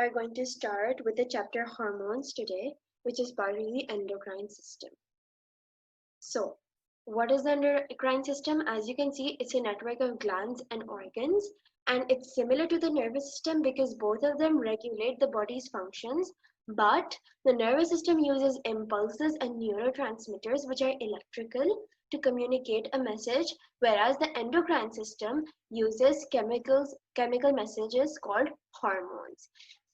are going to start with the chapter hormones today, which is part of the endocrine system. So, what is the endocrine system? As you can see, it's a network of glands and organs, and it's similar to the nervous system because both of them regulate the body's functions. But the nervous system uses impulses and neurotransmitters, which are electrical, to communicate a message, whereas the endocrine system uses chemical messages called hormones.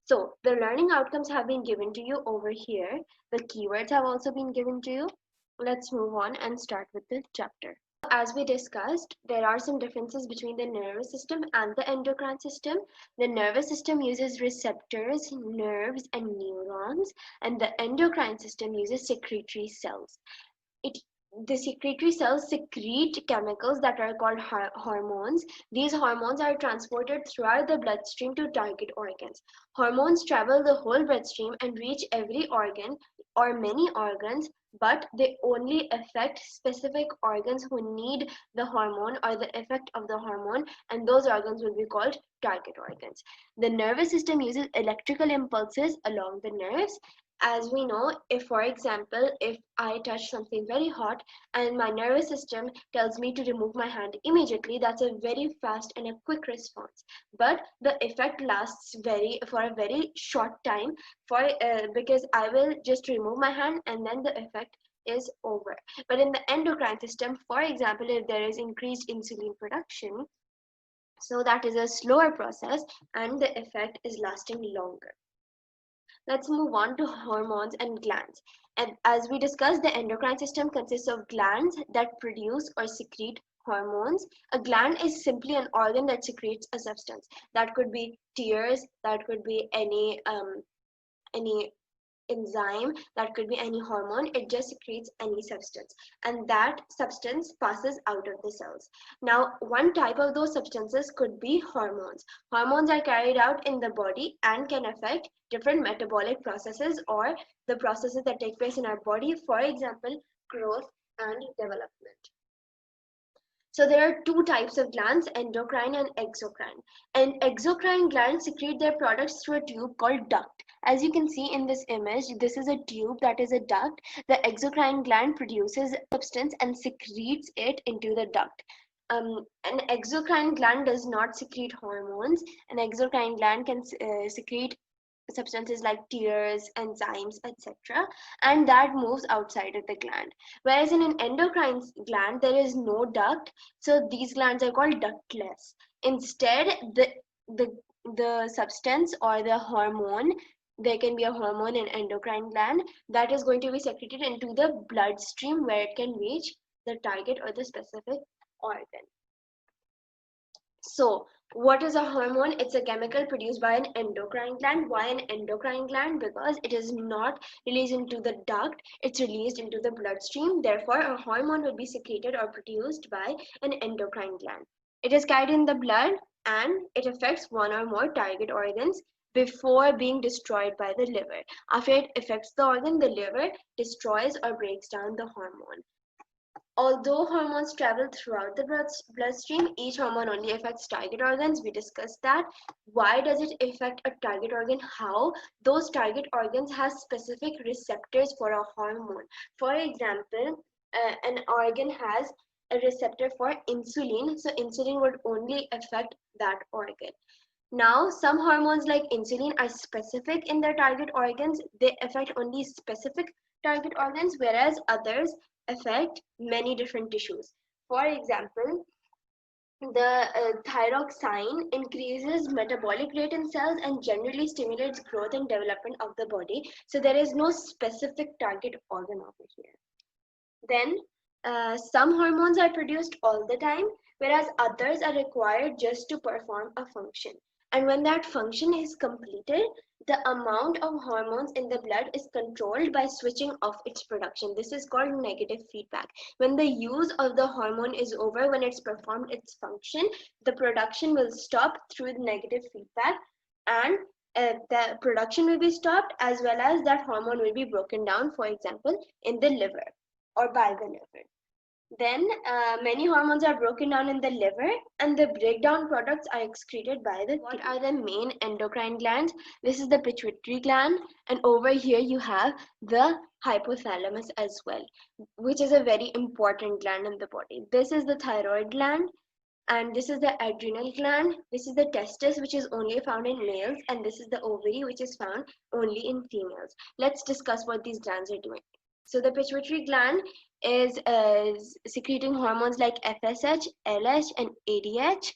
So the learning outcomes have been given to you over here. The keywords have also been given to you. Let's move on and start with the chapter. As we discussed, there are some differences between the nervous system and the endocrine system. The nervous system uses receptors, nerves, and neurons, and the endocrine system uses secretory cells. It the secretory cells secrete chemicals that are called hormones. These hormones are transported throughout the bloodstream to target organs. Hormones travel the whole bloodstream and reach every organ or many organs, but they only affect specific organs who need the hormone or the effect of the hormone, and those organs will be called target organs. The nervous system uses electrical impulses along the nerves. As we know, if for example, if I touch something very hot and my nervous system tells me to remove my hand immediately, that's a very fast and a quick response, but the effect lasts for a very short time because I will just remove my hand and then the effect is over. But in the endocrine system, for example, if there is increased insulin production, so that is a slower process and the effect is lasting longer. Let's move on to hormones and glands. And as we discussed, the endocrine system consists of glands that produce or secrete hormones. A gland is simply an organ that secretes a substance. That could be tears, that could be any enzyme, that could be any hormone. It just secretes any substance, and that substance passes out of the cells. Now, one type of those substances could be hormones. Hormones are carried out in the body and can affect different metabolic processes or the processes that take place in our body, for example, growth and development. So there are two types of glands, endocrine and exocrine. And exocrine glands secrete their products through a tube called duct. As you can see in this image, this is a tube that is a duct. The exocrine gland produces substance and secretes it into the duct. An exocrine gland does not secrete hormones. An exocrine gland can secrete substances like tears, enzymes, etc., and that moves outside of the gland. Whereas in an endocrine gland, there is no duct, so these glands are called ductless. Instead, the the substance or the hormone, there can be a hormone in endocrine gland that is going to be secreted into the bloodstream where it can reach the target or the specific organ. So, what is a hormone? It's a chemical produced by an endocrine gland. Why an endocrine gland? Because it is not released into the duct, it's released into the bloodstream. Therefore, a hormone will be secreted or produced by an endocrine gland. It is carried in the blood and it affects one or more target organs before being destroyed by the liver. After it affects the organ, the liver destroys or breaks down the hormone. Although hormones travel throughout the bloodstream, each hormone only affects target organs. We discussed that. Why does it affect a target organ? How? Those target organs have specific receptors for a hormone. For example, an organ has a receptor for insulin, so insulin would only affect that organ. Now, some hormones like insulin are specific in their target organs. They affect only specific target organs, whereas others affect many different tissues. For example, the thyroxine increases metabolic rate in cells and generally stimulates growth and development of the body. So there is no specific target organ over here. Then some hormones are produced all the time, whereas others are required just to perform a function. And when that function is completed, the amount of hormones in the blood is controlled by switching off its production. This is called negative feedback. When the use of the hormone is over, when it's performed its function, the production will stop through the negative feedback, and the production will be stopped as well as that hormone will be broken down, for example, in the liver or by the liver. Then many hormones are broken down in the liver, and the breakdown products are excreted by the What are the main endocrine glands? This is the pituitary gland, and over here you have the hypothalamus as well, which is a very important gland in the body. This is the thyroid gland, and this is the adrenal gland. This is the testis, which is only found in males, and this is the ovary, which is found only in females. Let's discuss what these glands are doing. So the pituitary gland is secreting hormones like FSH, LH, and ADH,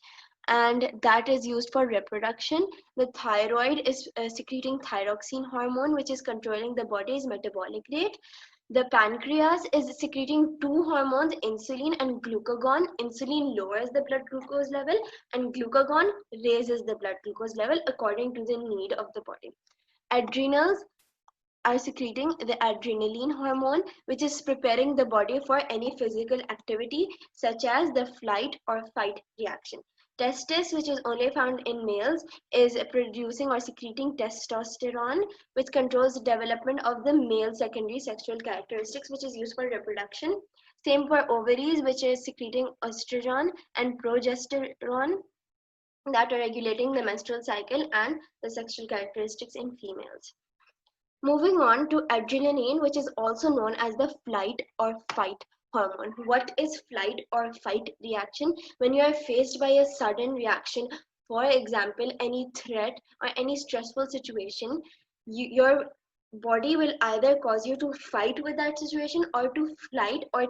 and that is used for reproduction. The thyroid is secreting thyroxine hormone, which is controlling the body's metabolic rate. The pancreas is secreting two hormones, insulin and glucagon. Insulin lowers the blood glucose level, and glucagon raises the blood glucose level according to the need of the body. Adrenals are secreting the adrenaline hormone, which is preparing the body for any physical activity such as the flight or fight reaction. Testis, which is only found in males, is producing or secreting testosterone, which controls the development of the male secondary sexual characteristics, which is used for reproduction. Same for ovaries, which is secreting estrogen and progesterone that are regulating the menstrual cycle and the sexual characteristics in females. Moving on to adrenaline, which is also known as the flight or fight hormone. What is flight or fight reaction? When you are faced by a sudden reaction, for example, any threat or any stressful situation, your body will either cause you to fight with that situation or to flight or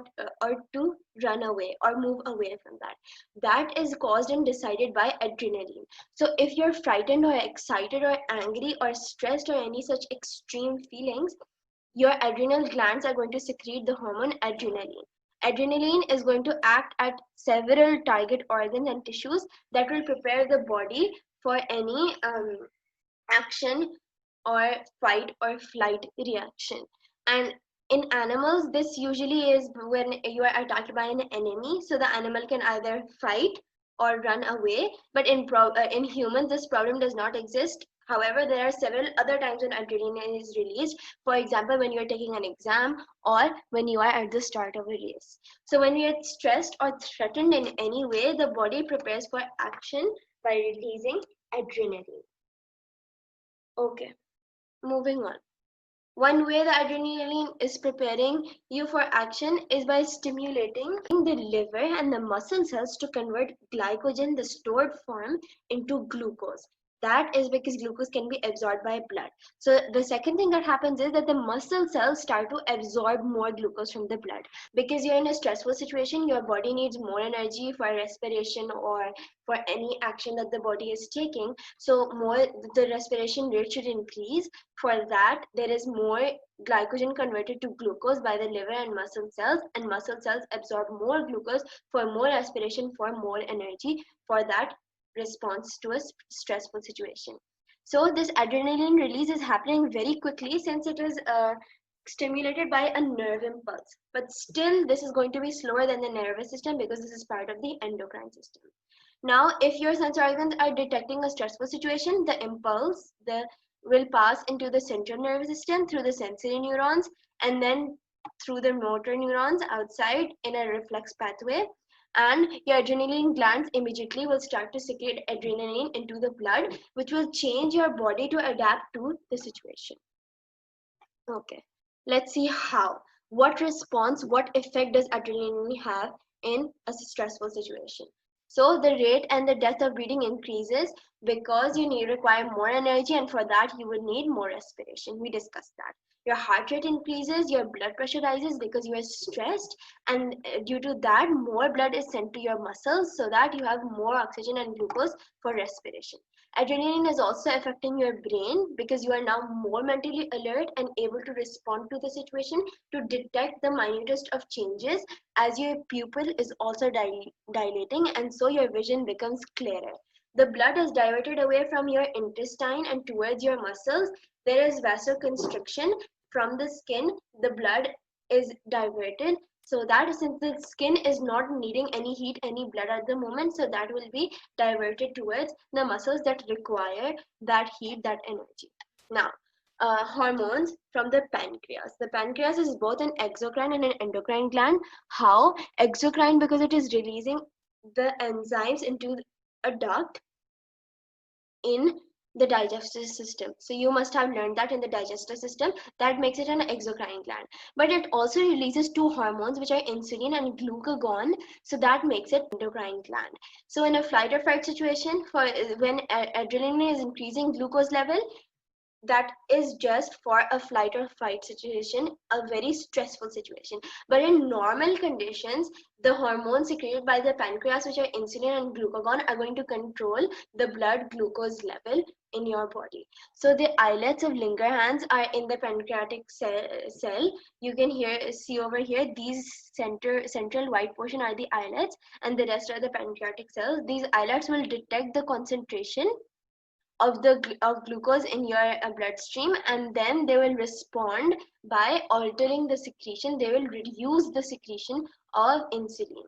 to run away or move away from that. That is caused and decided by adrenaline. So if you're frightened or excited or angry or stressed or any such extreme feelings, your adrenal glands are going to secrete the hormone adrenaline. Adrenaline is going to act at several target organs and tissues that will prepare the body for any action or fight or flight reaction. And in animals, this usually is when you are attacked by an enemy, so the animal can either fight or run away. But in humans, this problem does not exist. However, there are several other times when adrenaline is released. For example, when you are taking an exam or when you are at the start of a race. So when you are stressed or threatened in any way, the body prepares for action by releasing adrenaline. Okay, moving on. One way the adrenaline is preparing you for action is by stimulating the liver and the muscle cells to convert glycogen, the stored form, into glucose. That is because glucose can be absorbed by blood. So the second thing that happens is that the muscle cells start to absorb more glucose from the blood. Because you're in a stressful situation, your body needs more energy for respiration or for any action that the body is taking. So more the respiration rate should increase. For that, there is more glycogen converted to glucose by the liver and muscle cells absorb more glucose for more respiration, for more energy, for that response to a stressful situation. So this adrenaline release is happening very quickly since it is stimulated by a nerve impulse. But still, this is going to be slower than the nervous system because this is part of the endocrine system. Now, if your sense organs are detecting a stressful situation, the impulse will pass into the central nervous system through the sensory neurons and then through the motor neurons outside in a reflex pathway. And your adrenaline glands immediately will start to secrete adrenaline into the blood, which will change your body to adapt to the situation. Okay, let's see how. What response, what effect does adrenaline have in a stressful situation? So the rate and the depth of breathing increases because you require more energy, and for that you will need more respiration. We discussed that. Your heart rate increases, your blood pressure rises because you are stressed, and due to that, more blood is sent to your muscles so that you have more oxygen and glucose for respiration. Adrenaline is also affecting your brain because you are now more mentally alert and able to respond to the situation, to detect the minutest of changes as your pupil is also dilating, and so your vision becomes clearer. The blood is diverted away from your intestine and towards your muscles. There is vasoconstriction from the skin. The blood is diverted so that since the skin is not needing any heat, any blood at the moment, so that will be diverted towards the muscles that require that heat, that energy. Now, hormones from the pancreas. The pancreas is both an exocrine and an endocrine gland. How? Exocrine because it is releasing the enzymes into a duct in the digestive system. So you must have learned that in the digestive system, that makes it an exocrine gland. But it also releases two hormones, which are insulin and glucagon, so that makes it endocrine gland. So in a flight or fight situation, for when adrenaline is increasing glucose level, that is just for a flight or fight situation, a very stressful situation. But in normal conditions, the hormones secreted by the pancreas, which are insulin and glucagon, are going to control the blood glucose level in your body. So the islets of Langerhans are in the pancreatic cell. You can see over here, these central white portion are the islets, and the rest are the pancreatic cells. These islets will detect the concentration of glucose in your bloodstream, and then they will respond by altering the secretion. They will reduce the secretion of insulin.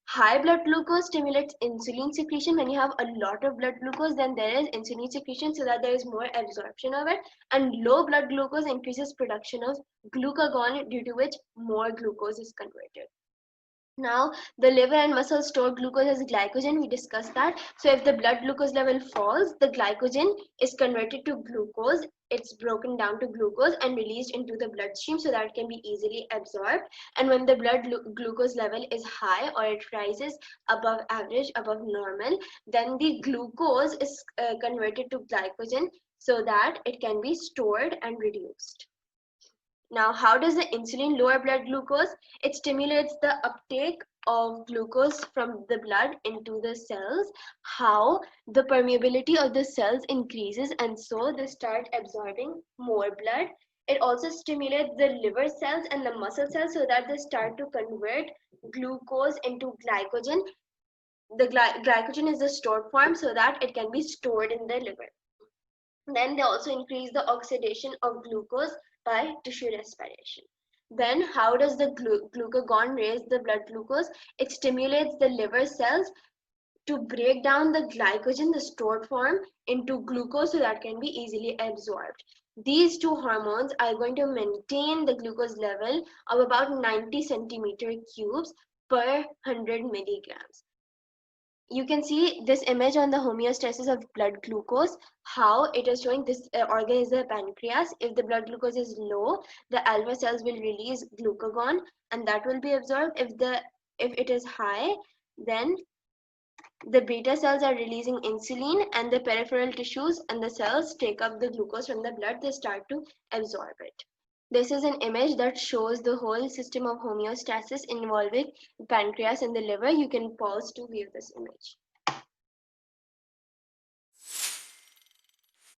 High blood glucose stimulates insulin secretion. When you have a lot of blood glucose, then there is insulin secretion so that there is more absorption of it, and low blood glucose increases production of glucagon, due to which more glucose is converted. Now, the liver and muscles store glucose as glycogen. We discussed that. So if the blood glucose level falls, the glycogen is converted to glucose. It's broken down to glucose and released into the bloodstream so that it can be easily absorbed. And when the blood glucose level is high, or it rises above average, above normal, then the glucose is converted to glycogen so that it can be stored and reduced. Now, how does the insulin lower blood glucose? It stimulates the uptake of glucose from the blood into the cells. How? The permeability of the cells increases, and so they start absorbing more blood. It also stimulates the liver cells and the muscle cells so that they start to convert glucose into glycogen. The glycogen is the stored form so that it can be stored in the liver. Then they also increase the oxidation of glucose by tissue respiration. Then how does the glucagon raise the blood glucose? It stimulates the liver cells to break down the glycogen, the stored form, into glucose so that can be easily absorbed. These two hormones are going to maintain the glucose level of about 90 centimeter cubes per 100 milligrams. You can see this image on the homeostasis of blood glucose, how it is showing this organ is the pancreas. If the blood glucose is low, the alpha cells will release glucagon and that will be absorbed. If it is high, then the beta cells are releasing insulin, and the peripheral tissues and the cells take up the glucose from the blood. They start to absorb it. This is an image that shows the whole system of homeostasis involving pancreas and the liver. You can pause to view this image.